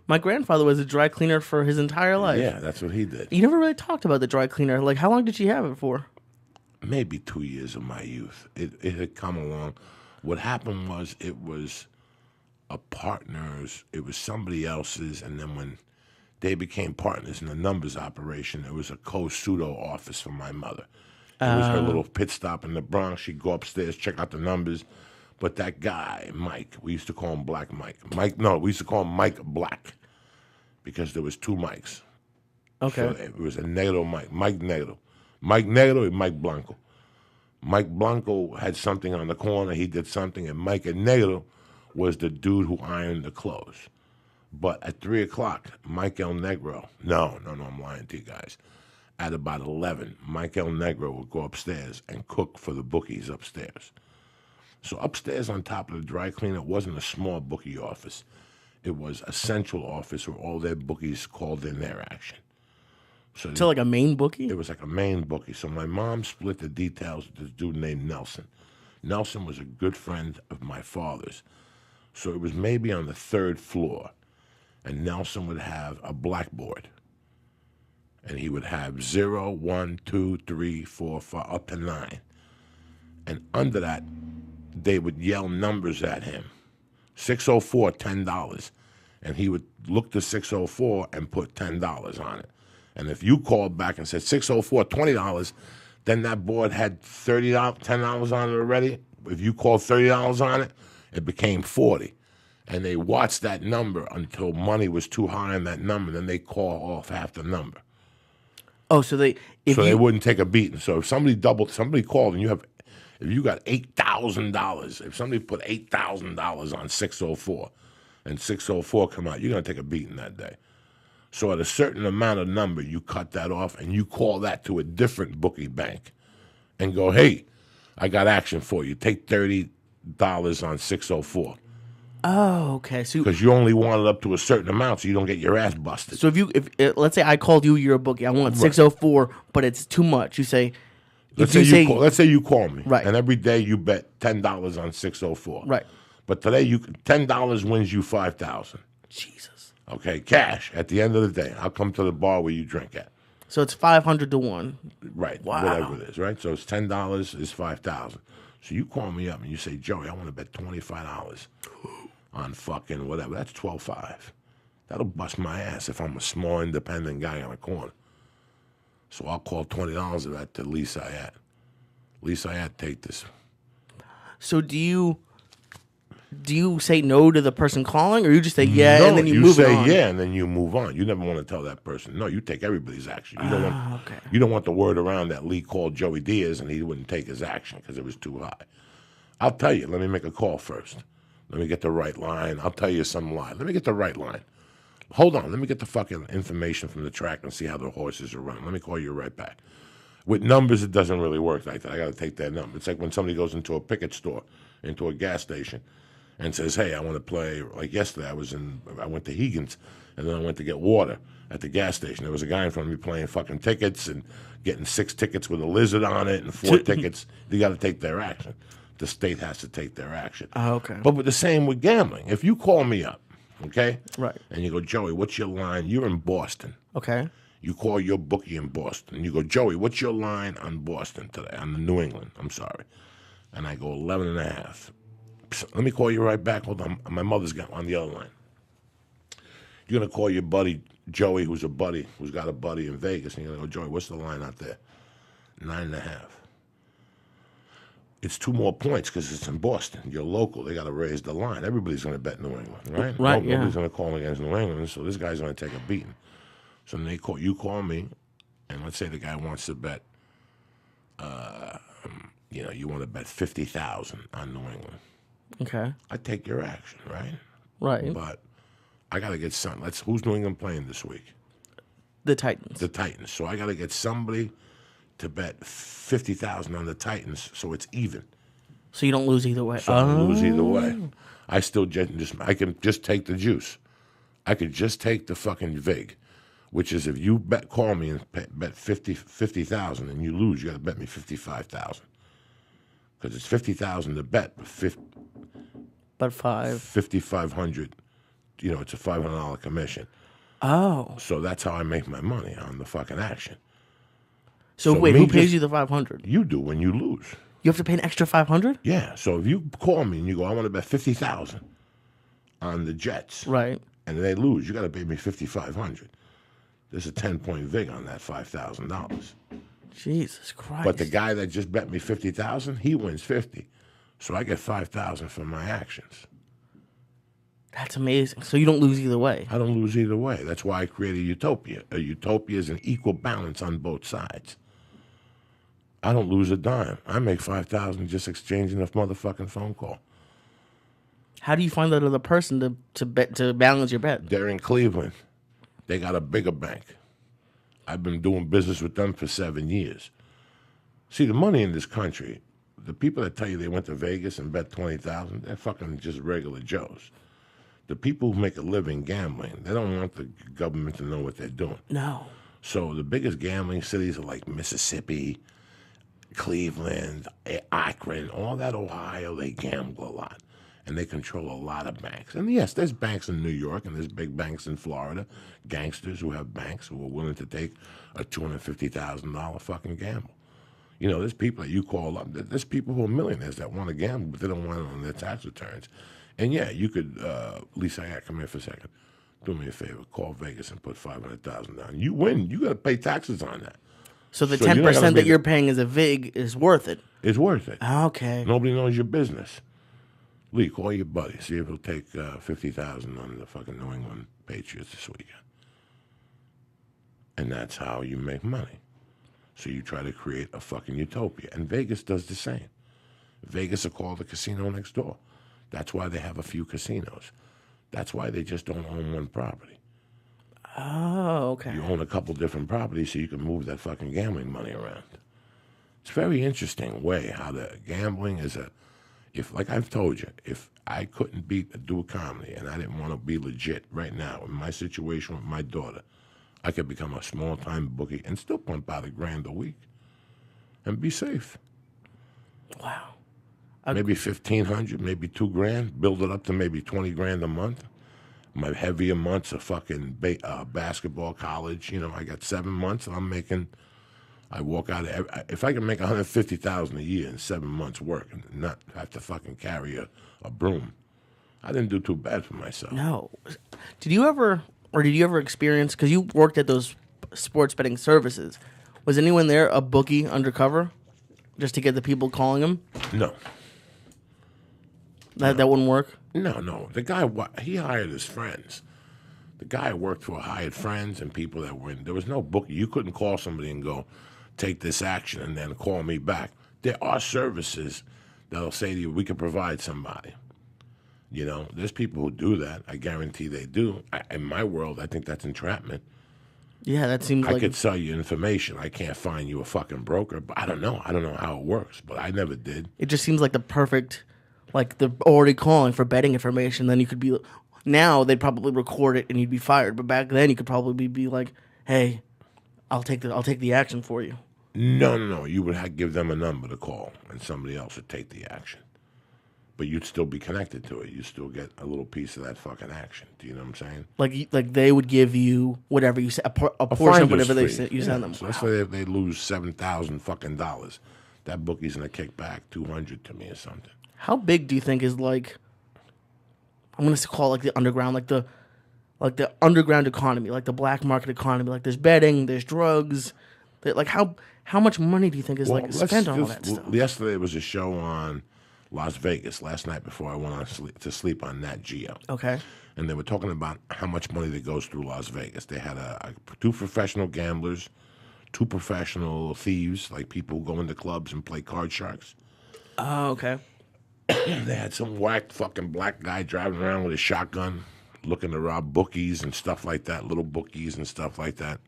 My grandfather was a dry cleaner for his entire life. Yeah, that's what he did. You never really talked about the dry cleaner. Like, how long did she have it for? Maybe 2 years of my youth. It had come along. What happened was it was a partner's, it was somebody else's, and then when they became partners in the numbers operation, it was a co-pseudo office for my mother. It was her little pit stop in the Bronx. She'd go upstairs, check out the numbers. But that guy, Mike, we used to call him Black Mike. We used to call him Mike Black because there was two Mikes. Okay. So it was a Negro Mike, Mike Negro. Mike Negro and Mike Blanco. Mike Blanco had something on the corner. He did something. And Mike Negro was the dude who ironed the clothes. But at 3 o'clock, Mike El Negro, no, I'm lying to you guys. At about 11, Mike El Negro would go upstairs and cook for the bookies upstairs. So upstairs on top of the dry cleaner, it wasn't a small bookie office. It was a central office where all their bookies called in their action. So like a main bookie? It was like a main bookie. So my mom split the details with this dude named Nelson. Nelson was a good friend of my father's. So it was maybe on the third floor. And Nelson would have a blackboard. And he would have 0, 1, 2, 3, 4, 5, up to 9. And under that, they would yell numbers at him. 604, $10. And he would look to 604 and put $10 on it. And if you called back and said 604, $20, then that board had $10 on it already. If you called $30 on it, it became 40. And they watched that number until money was too high on that number. Then they call off half the number. Oh, so they wouldn't take a beating. So if somebody called and if you got $8,000, if somebody put $8,000 on 604 and 604 come out, you're going to take a beating that day. So at a certain amount of number, you cut that off and you call that to a different bookie bank and go, hey, I got action for you. Take $30 on 604. Oh, okay. So because you only want it up to a certain amount, so you don't get your ass busted. So if let's say I called you, you're a bookie. I want 604, but it's too much. You say, let's say you call me, right? And every day you bet $10 on 604, right? But today $10 wins you $5,000. Jesus. Okay, cash at the end of the day. I'll come to the bar where you drink at. So it's 500 to 1. Right. Wow. Whatever it is, right? So it's $10 is $5,000. So you call me up and you say, Joey, I want to bet $25 on fucking whatever. That's $12.5. That'll bust my ass if I'm a small independent guy on a corner. So I'll call $20 of that to Lee Syatt. Lee Syatt, take this. So do you say no to the person calling, or you just say yeah, and then you move on? You say yeah, and then you move on. You never want to tell that person. No, you take everybody's action. You don't want the word around that Lee called Joey Diaz and he wouldn't take his action because it was too high. I'll tell you. Let me make a call first. Let me get the right line. I'll tell you some lie. Let me get the right line. Hold on. Let me get the fucking information from the track and see how the horses are running. Let me call you right back. With numbers, it doesn't really work like that. I got to take that number. It's like when somebody goes into a picket store, into a gas station, and says, hey, I want to play. Like yesterday, I went to Higgins, and then I went to get water at the gas station. There was a guy in front of me playing fucking tickets and getting 6 tickets with a lizard on it and 4 tickets. They got to take their action. The state has to take their action. Oh, okay. But with the same with gambling. If you call me up, okay? Right. And you go, Joey, what's your line? You're in Boston. Okay. You call your bookie in Boston. You go, Joey, what's your line on Boston today? On the New England, I'm sorry. And I go 11.5. Let me call you right back. Hold on. My mother's got on the other line. You're going to call your buddy, Joey, who's got a buddy in Vegas. And you're going to go, Joey, what's the line out there? 9.5. It's 2 more points because it's in Boston. You're local. They got to raise the line. Everybody's going to bet New England, right? Right, Nobody's going to call against New England, so this guy's going to take a beating. So then you call me, and let's say the guy wants to bet, you want to bet $50,000 on New England. Okay. I take your action, right? Right. But I got to get something. Who's New England playing this week? The Titans. The Titans. So I got to get somebody to bet $50,000 on the Titans, so it's even. So you don't lose either way. So I don't lose either way. I still I can just take the juice. I could just take the fucking vig, which is if you call me and bet 50,000 and you lose, you got to bet me 55,000 because it's 50,000 to bet, but 5,500 it's a $500 commission. Oh. So that's how I make my money on the fucking action. So wait, who pays you the $500? You do when you lose. You have to pay an extra $500? Yeah. So if you call me and you go, I want to bet 50,000 on the Jets, Right. and they lose, you got to pay me 5,500. There's a 10-point vig on that $5,000. Jesus Christ. But the guy that just bet me 50,000, he wins 50. So I get 5,000 from my actions. That's amazing. So you don't lose either way. I don't lose either way. That's why I created Utopia. A utopia is an equal balance on both sides. I don't lose a dime. I make 5,000 just exchanging a motherfucking phone call. How do you find that other person to balance your bet? They're in Cleveland. They got a bigger bank. I've been doing business with them for 7 years. See, the money in this country, the people that tell you they went to Vegas and bet 20,000, they're fucking just regular Joes. The people who make a living gambling, they don't want the government to know what they're doing. No. So the biggest gambling cities are like Mississippi, Cleveland, Akron, all that Ohio, they gamble a lot. And they control a lot of banks. And yes, there's banks in New York and there's big banks in Florida, gangsters who have banks who are willing to take a $250,000 fucking gamble. There's people that you call up, there's people who are millionaires that want to gamble, but they don't want it on their tax returns. And yeah, you could, Lisa, come here for a second. Do me a favor, call Vegas and put $500,000 down. You win, you got to pay taxes on that. So the 10% that you're paying as a VIG is worth it? It's worth it. Okay. Nobody knows your business. Lee, call your buddy. See if he'll take 50,000 on the fucking New England Patriots this weekend. And that's how you make money. So you try to create a fucking utopia. And Vegas does the same. Vegas will call the casino next door. That's why they have a few casinos. That's why they just don't own one property. Oh, okay. You own a couple different properties so you can move that fucking gambling money around. It's a very interesting way how the gambling is like I've told you, if I couldn't do a comedy and I didn't want to be legit right now in my situation with my daughter, I could become a small-time bookie and still pump out $1,000 a week and be safe. Wow. Maybe 1,500, maybe $2,000, build it up to maybe 20 grand a month. My heavier months are fucking basketball, college. I got 7 months and I'm making... I walk out if I can make $150,000 a year in 7 months' work and not have to fucking carry a broom, I didn't do too bad for myself. No. Did you ever experience, because you worked at those sports betting services, was anyone there a bookie undercover just to get the people calling him? No. That wouldn't work? No. The guy, he hired his friends. The guy worked for hired friends and people that were in. There was no bookie. You couldn't call somebody and go, take this action and then call me back. There are services that'll say to you, we can provide somebody. There's people who do that. I guarantee they do. In my world, I think that's entrapment. Yeah, that seems like... I could sell you information. I can't find you a fucking broker, but I don't know. I don't know how it works, but I never did. It just seems like the perfect... Like, they're already calling for betting information, then you could be... Now, they'd probably record it and you'd be fired. But back then, you could probably be like, hey, I'll take the action for you. No. You would give them a number to call, and somebody else would take the action. But you'd still be connected to it. You'd still get a little piece of that fucking action. Do you know what I'm saying? Like they would give you whatever you said, a portion of whatever you send them. So let's say they lose $7,000 fucking dollars. That bookie's gonna kick back $200 to me or something. How big do you think is like? I'm gonna call it like the underground, like the underground economy, like the black market economy. Like there's betting, there's drugs. Like how much money do you think is spent on all that stuff? Yesterday was a show on Las Vegas last night before I went to sleep on Nat Geo. Okay. And they were talking about how much money that goes through Las Vegas. They had 2 professional gamblers, 2 professional thieves, like people who go into clubs and play card sharks. Oh, okay. They had some whacked fucking black guy driving around with a shotgun looking to rob bookies and stuff like that, little bookies and stuff like that.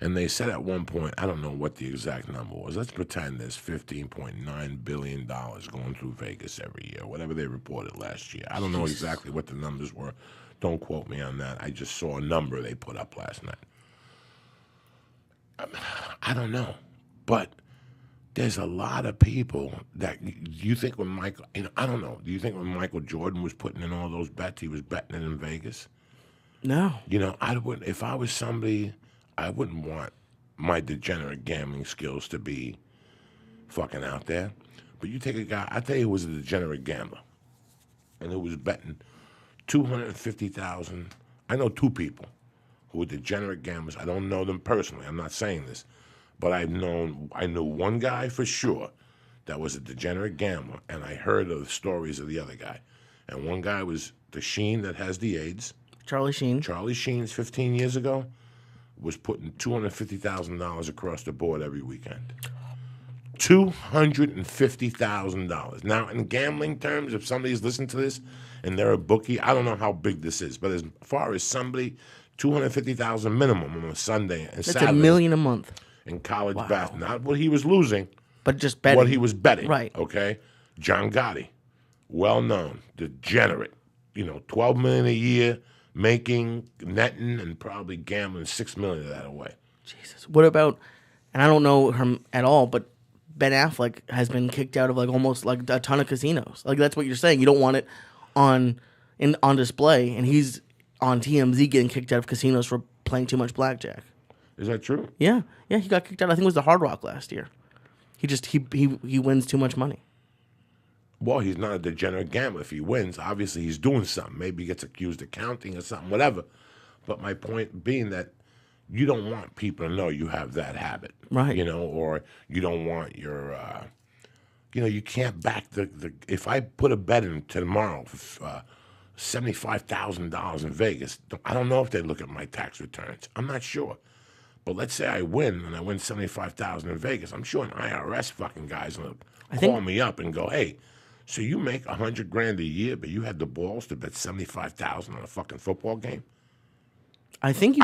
And they said at one point, I don't know what the exact number was. Let's pretend there's $15.9 billion going through Vegas every year, whatever they reported last year. I don't know exactly what the numbers were. Don't quote me on that. I just saw a number they put up last night. I don't know. But there's a lot of people that you think when Michael, I don't know, do you think when Michael Jordan was putting in all those bets, he was betting it in Vegas? No. I wouldn't, if I was somebody, I wouldn't want my degenerate gambling skills to be fucking out there. But you take a guy, I tell you who was a degenerate gambler, and who was betting 250,000. I know two people who are degenerate gamblers. I don't know them personally. I'm not saying this. But I knew one guy for sure that was a degenerate gambler, and I heard of the stories of the other guy. And one guy was the Sheen that has the AIDS. Charlie Sheen. Charlie Sheen's 15 years ago was putting $250,000 across the board every weekend. $250,000. Now, in gambling terms, if somebody's listening to this and they're a bookie, I don't know how big this is, but as far as somebody, $250,000 minimum on a Sunday and That's Saturday. $1 million a month. In college basketball, not what he was losing, but just betting. what he was betting. Right. Okay. John Gotti, well known, degenerate. $12 million a year, making, netting, and probably gambling $6 million of that away. Jesus. What about? And I don't know him at all, but Ben Affleck has been kicked out of almost a ton of casinos. That's what you're saying. You don't want it on display, and he's on TMZ getting kicked out of casinos for playing too much blackjack. Is that true? Yeah, he got kicked out. I think it was the Hard Rock last year. He wins too much money. Well, he's not a degenerate gambler. If he wins, obviously he's doing something. Maybe he gets accused of counting or something, whatever. But my point being that you don't want people to know you have that habit, right? Or you don't want your, you can't back the. If I put a bet in tomorrow for $75,000 in Vegas, I don't know if they look at my tax returns. I'm not sure. But let's say I win and I win $75,000 in Vegas. I'm sure an IRS fucking guy's gonna call me up and go, "Hey, so you make $100,000 a year, but you had the balls to bet $75,000 on a fucking football game?" I think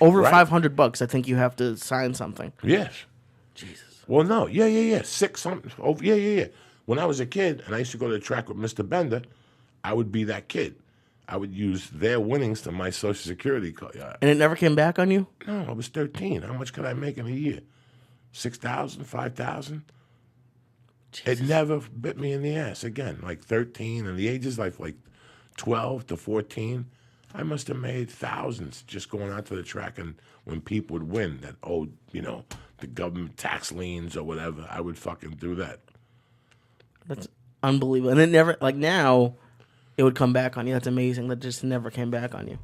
over right? $500. I think you have to sign something. Yes. Jesus. Well, no, yeah. 6 something. Oh, yeah. When I was a kid and I used to go to the track with Mr. Bender, I would be that kid. I would use their winnings to my Social Security card. And it never came back on you? No, I was 13. How much could I make in a year? 6,000, 5,000? It never bit me in the ass again. 13, and the ages like 12 to 14, I must have made thousands just going out to the track, and when people would win that owed, the government tax liens or whatever, I would fucking do that. That's unbelievable. And it never, now, it would come back on you. That's amazing. That just never came back on you.